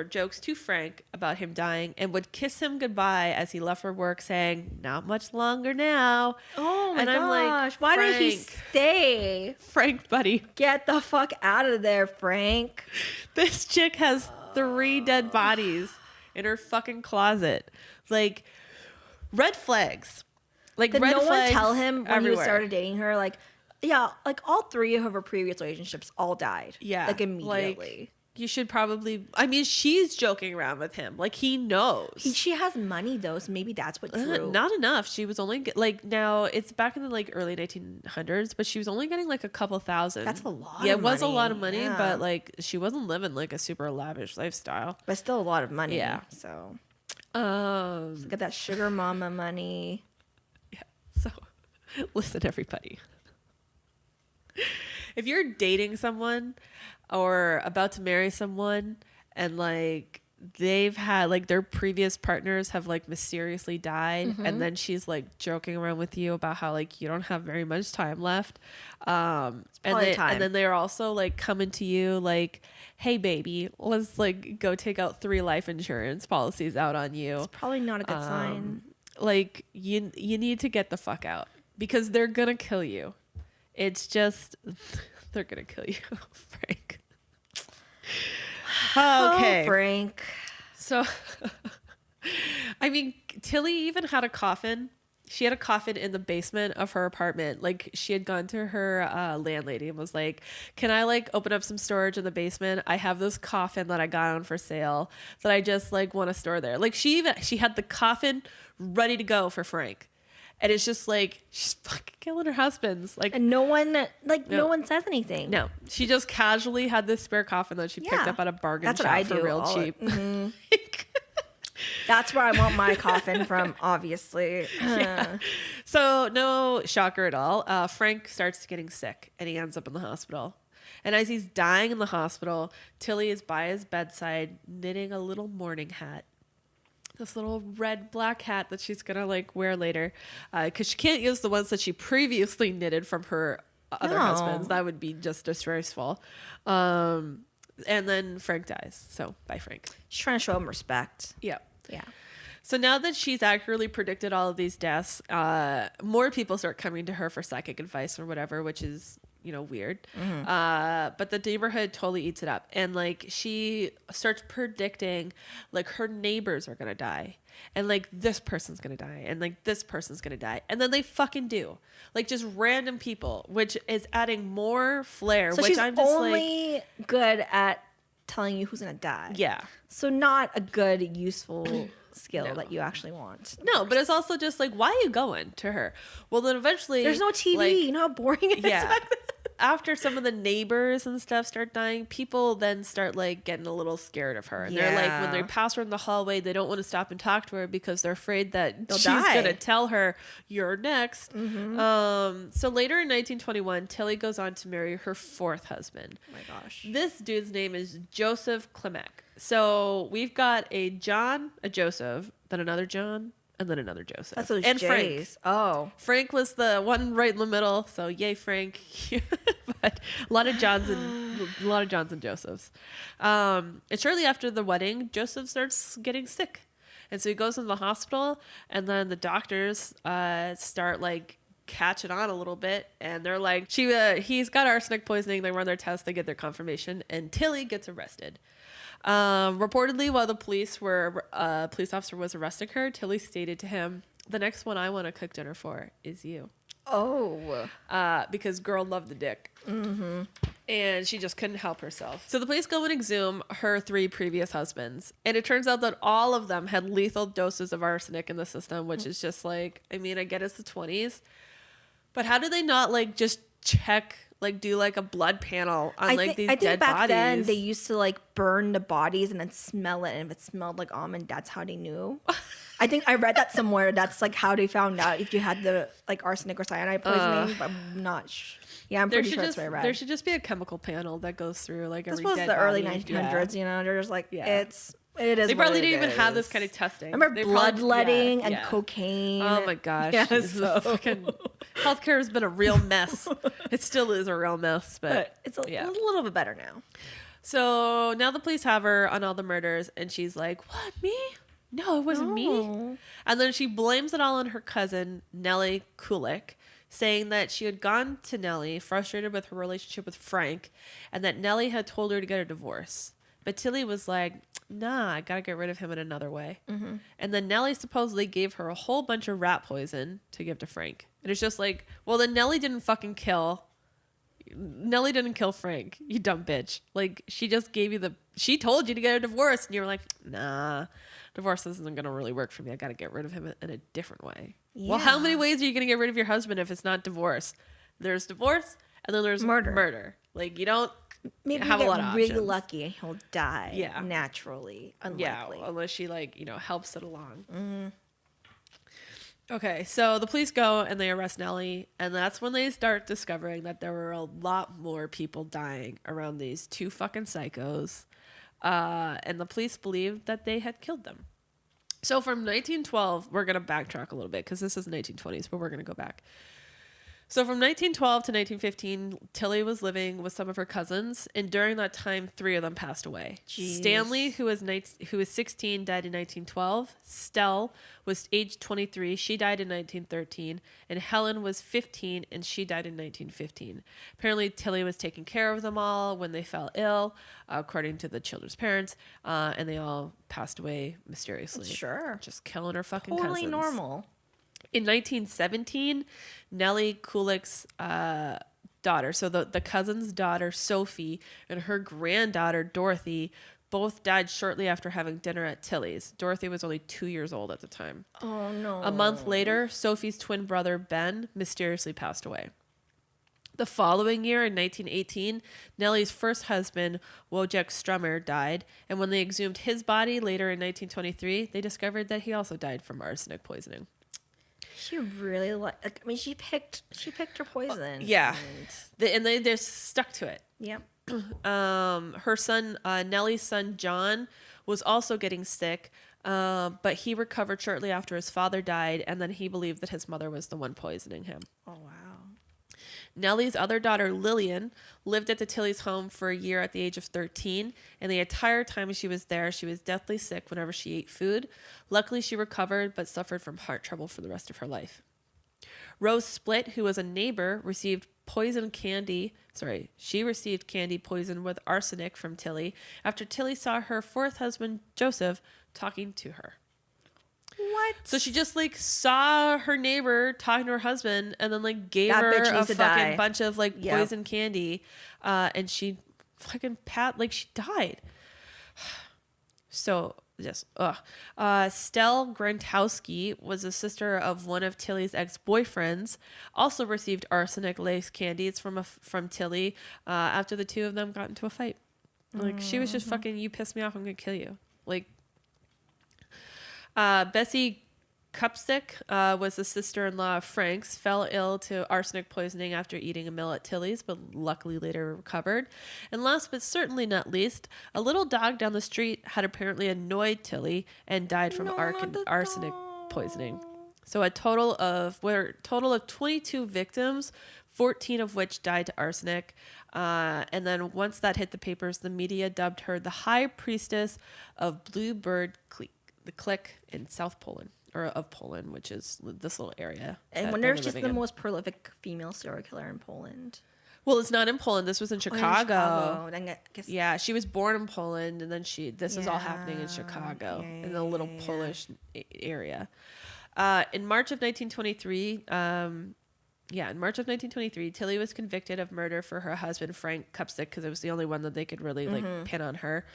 jokes to Frank about him dying and would kiss him goodbye as he left for work, saying, "Not much longer now." Oh my gosh. I'm like, why did he stay? Frank, buddy. Get the fuck out of there, Frank. This chick has 3 dead bodies in her fucking closet. Like, red flags. Like, did red no flags one tell him when everywhere. he started dating her? Like, yeah, like all 3 of her previous relationships all died. Yeah. Like, immediately. Like, you should probably, I mean, she's joking around with him. Like, he knows. She has money, though, so maybe that's what drew. Not enough. She was only, now, it's back in the, like, early 1900s, but she was only getting, like, a couple thousand. That's a lot of money. Yeah, it money. was a lot of money, but, like, she wasn't living, like, a super lavish lifestyle. But still a lot of money. Yeah. So so get that sugar mama money. Yeah. So, listen, everybody. If you're dating someone or about to marry someone and like they've had like their previous partners have like mysteriously died and then she's like joking around with you about how like you don't have very much time left, and then they're also like coming to you like, hey baby, let's like go take out 3 life insurance policies out on you. It's probably not a good sign. Like, you need to get the fuck out because they're gonna kill you. It's just, they're gonna kill you, Frank. Okay, Oh, Frank. So, I mean, Tillie even had a coffin. She had a coffin in the basement of her apartment. Like, she had gone to her landlady and was like, can I like open up some storage in the basement? I have this coffin that I got on for sale that I just like want to store there. Like, she had the coffin ready to go for Frank. And it's just like, she's fucking killing her husbands. Like, and no one says anything. No, she just casually had this spare coffin that she picked up at a bargain shop for real cheap. Mm-hmm. That's where I want my coffin from, obviously. Yeah. So no shocker at all. Frank starts getting sick and he ends up in the hospital. And as he's dying in the hospital, Tillie is by his bedside knitting a little mourning hat. This little red black hat that she's gonna like wear later, because she can't use the ones that she previously knitted from her other husbands. That would be just disgraceful. And then Frank dies. So bye, Frank. She's trying to show him respect. Yeah. Yeah. So now that she's accurately predicted all of these deaths, more people start coming to her for psychic advice or whatever, which is, weird. But the neighborhood totally eats it up. And like she starts predicting like her neighbors are going to die. And like this person's going to die. And like this person's going to die. And then they fucking do. Like just random people, which is adding more flair. So which she's I'm just only good at telling you who's going to die. Yeah. So not a good, useful skill that you actually want. No, but it's also just like, why are you going to her? Well, then eventually there's no TV. Like, you know how boring it is. Yeah. After some of the neighbors and stuff start dying, people then start like getting a little scared of her. And they're like, when they pass her in the hallway, they don't want to stop and talk to her because they're afraid that she's going to tell her, you're next. So later in 1921, Tillie goes on to marry her fourth husband. Oh my gosh. This dude's name is Joseph Klimek. So we've got a John, a Joseph, then another John, and then another Joseph. That's those and J's. Frank. Oh. Frank was the one right in the middle, so yay Frank. But a lot of Johns and Josephs. And shortly after the wedding, Joseph starts getting sick. And so he goes into the hospital, and then the doctors start like catching on a little bit, and they're like, he's got arsenic poisoning. They run their tests, they get their confirmation, and Tillie gets arrested. Reportedly, while the police officer was arresting her, Tillie stated to him, "The next one I want to cook dinner for is you." Oh. Because girl loved the dick. And she just couldn't help herself. So the police go and exhume her 3 previous husbands. And it turns out that all of them had lethal doses of arsenic in the system, which is just like, I mean, I get it's the 20s. But how do they not like just check, like do like a blood panel on these dead bodies? I think back then they used to like burn the bodies and then smell it. And if it smelled like almond, that's how they knew. I think I read that somewhere. That's like how they found out if you had the like arsenic or cyanide poisoning. But I'm not sure. Yeah, I'm pretty sure that's what I read. There should just be a chemical panel that goes through like every dead body. This was the early 1900s, Yeah. you know. They're just like, it is. They probably didn't even have this kind of testing. Remember bloodletting and cocaine? Oh my gosh. Yeah, fucking healthcare has been a real mess. It still is a real mess, but it's a little bit better now. So now the police have her on all the murders, and she's like, "What, me? No, it wasn't me." And then she blames it all on her cousin, Tillie Klimek, saying that she had gone to Nellie frustrated with her relationship with Frank, and that Nellie had told her to get a divorce. But Tillie was like, "Nah, I gotta get rid of him in another way." And then Nellie supposedly gave her a whole bunch of rat poison to give to Frank. And it's just like, well, then Nellie didn't kill Frank, you dumb bitch. Like, she just gave you she told you to get a divorce, and you were like, "Nah, divorce isn't gonna really work for me. I gotta get rid of him in a different way." Yeah. Well, how many ways are you gonna get rid of your husband if it's not divorce? There's divorce, and then there's murder. Like, you don't have a lot of options. Really lucky and he'll die naturally. Unlikely. Yeah, unless she helps it along. Okay, so the police go and they arrest Nellie, and that's when they start discovering that there were a lot more people dying around these 2 fucking psychos, and the police believed that they had killed them. So from 1912, we're gonna backtrack a little bit because this is 1920s, but we're gonna go back. So from 1912 to 1915, Tillie was living with some of her cousins, and during that time, 3 of them passed away. Jeez. Stanley, who was 16, died in 1912. Stell was age 23. She died in 1913. And Helen was 15, and she died in 1915. Apparently, Tillie was taking care of them all when they fell ill, according to the children's parents, and they all passed away mysteriously. Sure. Just killing her fucking cousins. Totally normal. In 1917, Tillie Klimek's daughter, so the cousin's daughter, Sophie, and her granddaughter, Dorothy, both died shortly after having dinner at Tillie's. Dorothy was only 2 years old at the time. Oh, no. A month later, Sophie's twin brother, Ben, mysteriously passed away. The following year, in 1918, Nellie's first husband, Wojciech Strummer, died, and when they exhumed his body later in 1923, they discovered that he also died from arsenic poisoning. She really she picked her poison. Yeah. And they just stuck to it. Yep. Her son, Nellie's son, John, was also getting sick, but he recovered shortly after his father died, and then he believed that his mother was the one poisoning him. Oh, wow. Nellie's other daughter, Lillian, lived at the Tillie's home for a year at the age of 13, and the entire time she was there, she was deathly sick whenever she ate food. Luckily, she recovered, but suffered from heart trouble for the rest of her life. Rose Split, who was a neighbor, received poisoned candy. She received candy poisoned with arsenic from Tillie after Tillie saw her fourth husband, Joseph, talking to her. What? So she just like saw her neighbor talking to her husband and then like gave her a fucking bunch of like poison candy. And she fucking she died. So just Stell Grantowski was a sister of one of Tillie's ex-boyfriends, also received arsenic laced candies from Tillie after the two of them got into a fight. Like she was just fucking, you pissed me off, I'm gonna kill you. Like Bessie Cupstick was the sister-in-law of Frank's, fell ill to arsenic poisoning after eating a meal at Tillie's, but luckily later recovered. And last but certainly not least, a little dog down the street had apparently annoyed Tillie and died from arsenic poisoning. So a total of 22 victims, 14 of which died to arsenic. And then once that hit the papers, the media dubbed her the High Priestess of Bluebird Clique in South Poland. Or of Poland, which is this little area. I wonder if she's the most prolific female serial killer in Poland. Well, it's not in Poland. This was in Chicago. Then I guess... Yeah, she was born in Poland, and then this is all happening in Chicago, in a little Polish area. In March of 1923, Tillie was convicted of murder for her husband, Frank Cupstick, because it was the only one that they could really pin on her,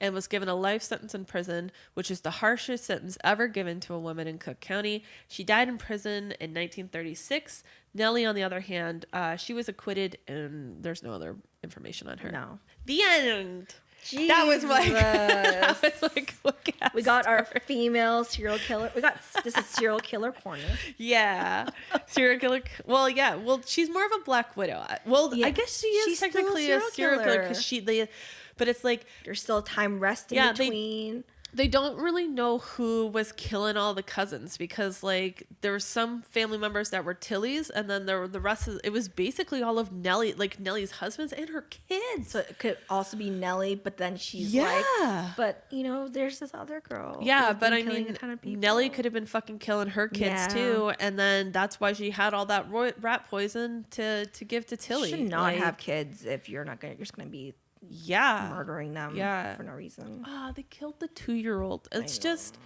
and was given a life sentence in prison, which is the harshest sentence ever given to a woman in Cook County. She died in prison in 1936. Nellie, on the other hand, she was acquitted, and there's no other information on her. No. The end. Jesus. That was like we got our female serial killer. This is serial killer corner. Yeah. Serial killer. Well, yeah. Well, she's more of a Black Widow. Well, yeah. I guess she's technically a serial killer because but it's like there's still time rest in between. They don't really know who was killing all the cousins because like there were some family members that were Tillie's, and then there were the rest of it was basically all of Nellie's husbands and her kids. So it could also be Nellie, but then she's but there's this other girl. Yeah, but I mean, Nellie could have been fucking killing her kids too, and then that's why she had all that rat poison to give to Tillie. You should not have kids if you're just gonna be murdering them for no reason. They killed the 2-year-old. It's just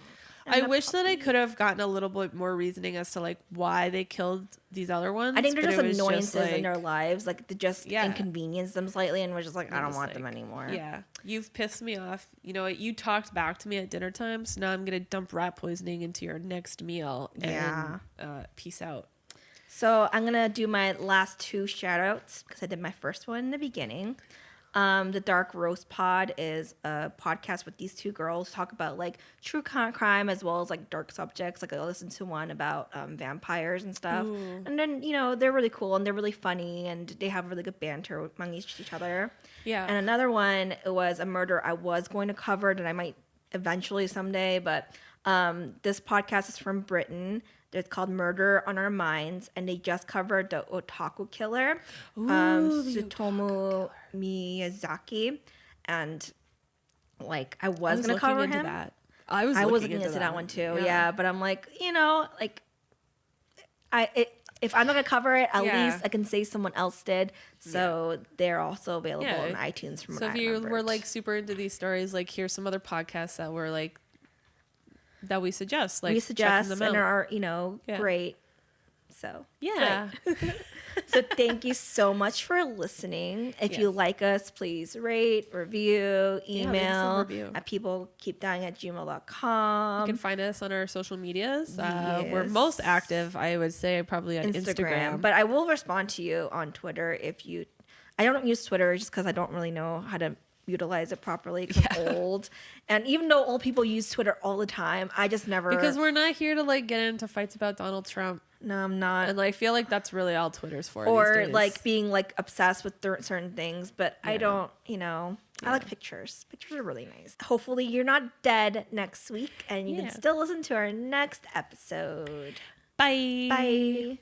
I wish that I could have gotten a little bit more reasoning as to like why they killed these other ones. I think they're just annoyances in their lives, like they just inconvenience them slightly, and we're just like, I don't want them anymore. Yeah, you've pissed me off. You know what? You talked back to me at dinner time, so now I'm gonna dump rat poisoning into your next meal. And peace out. So I'm gonna do my last 2 shout outs because I did my first one in the beginning. The Dark Roast Pod is a podcast with these 2 girls talk about like true crime as well as like dark subjects. Like I listened to one about vampires and stuff. Ooh. And then, they're really cool and they're really funny and they have really good banter among each other. Yeah. And another one was a murder I was going to cover and I might eventually someday, but this podcast is from Britain. It's called Murder on Our Minds, and they just covered the otaku killer, Tsutomu Miyazaki, and like I was gonna cover him. I was looking into that one too. Yeah, but I'm like, if I'm not gonna cover it, at least I can say someone else did. So they're also available on iTunes. From so if you were like super into these stories, like here's some other podcasts that were like. That we suggest, like and are great. So so thank you so much for listening. If you like us, please rate, review, email at peoplekeepdying@gmail.com. You can find us on our social medias. We're most active, I would say, probably on Instagram. But I will respond to you on Twitter if you. I don't use Twitter just because I don't really know how to utilize it properly because I'm old, and even though old people use Twitter all the time, I just never, because we're not here to like get into fights about Donald Trump. No, I'm not. And I feel like that's really all Twitter's for, or these days. Like being like obsessed with certain things, but I don't, I like pictures are really nice. Hopefully you're not dead next week and you can still listen to our next episode. Bye.